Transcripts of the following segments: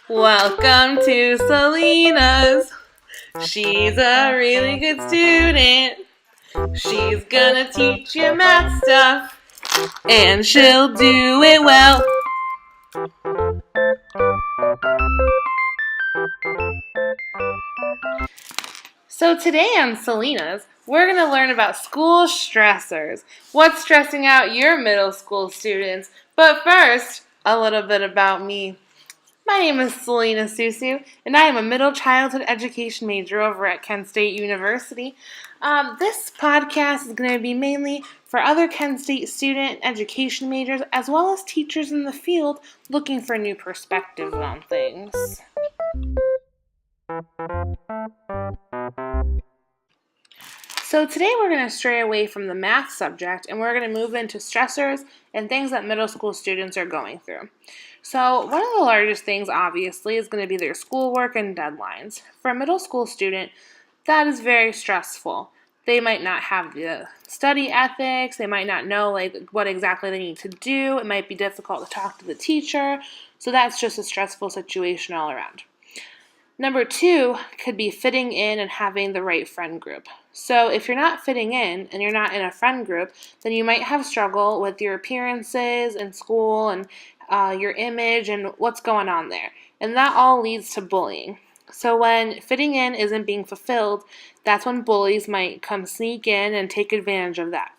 Welcome to Selena's. She's a really good student. She's gonna teach you math stuff, and she'll do it well. So today on Selena's, we're going to learn about school stressors. What's stressing out your middle school students? But first, a little bit about me. My name is Selena Susu, and I am a middle childhood education major over at Kent State University. This podcast is going to be mainly for other Kent State student education majors as well as teachers in the field looking for new perspectives on things. So today we're going to stray away from the math subject and we're going to move into stressors and things that middle school students are going through. So one of the largest things obviously is going to be their schoolwork and deadlines. For a middle school student, that is very stressful. They might not have the study ethics, they might not know what exactly they need to do, it might be difficult to talk to the teacher, so that's just a stressful situation all around. Number 2 could be fitting in and having the right friend group. So if you're not fitting in and you're not in a friend group, then you might have struggle with your appearances in school and your image and what's going on there. And that all leads to bullying. So when fitting in isn't being fulfilled, that's when bullies might come sneak in and take advantage of that.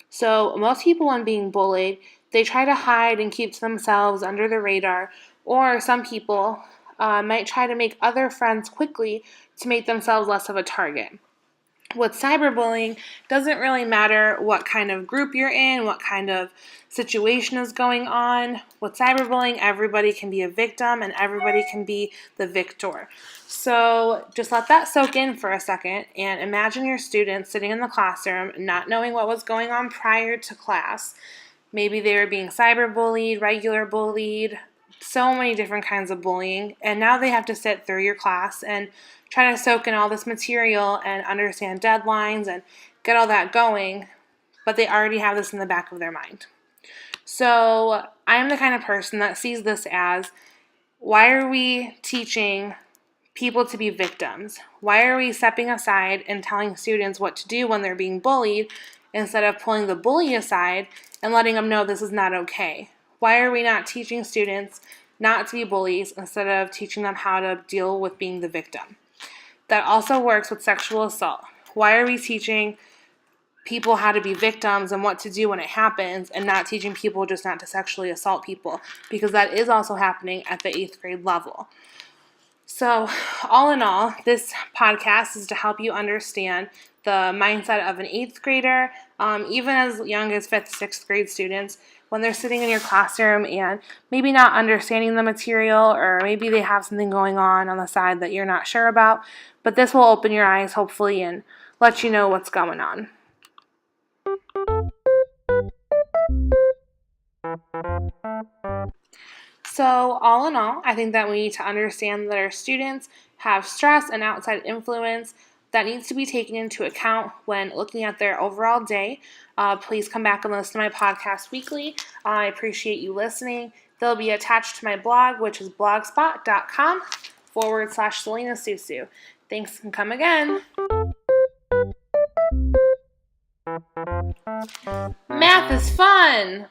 So most people when being bullied, they try to hide and keep to themselves under the radar, or some people might try to make other friends quickly to make themselves less of a target. With cyberbullying, doesn't really matter what kind of group you're in, what kind of situation is going on. With cyberbullying, everybody can be a victim and everybody can be the victor. So just let that soak in for a second and imagine your students sitting in the classroom not knowing what was going on prior to class. Maybe they were being cyberbullied, regular bullied, so many different kinds of bullying, and now they have to sit through your class and try to soak in all this material and understand deadlines and get all that going, but they already have this in the back of their mind. So I am the kind of person that sees this as, why are we teaching people to be victims? Why are we stepping aside and telling students what to do when they're being bullied instead of pulling the bully aside and letting them know this is not okay? Why are we not teaching students not to be bullies instead of teaching them how to deal with being the victim? That also works with sexual assault. Why are we teaching people how to be victims and what to do when it happens and not teaching people just not to sexually assault people? Because that is also happening at the 8th grade level. So all in all, this podcast is to help you understand the mindset of an 8th grader, even as young as 5th, 6th grade students, when they're sitting in your classroom and maybe not understanding the material, or maybe they have something going on the side that you're not sure about. But this will open your eyes, hopefully, and let you know what's going on. So all in all, I think that we need to understand that our students have stress and outside influence that needs to be taken into account when looking at their overall day. Please come back and listen to my podcast weekly. I appreciate you listening. They'll be attached to my blog, which is blogspot.com/Selena Susu. Thanks and come again. Math is fun!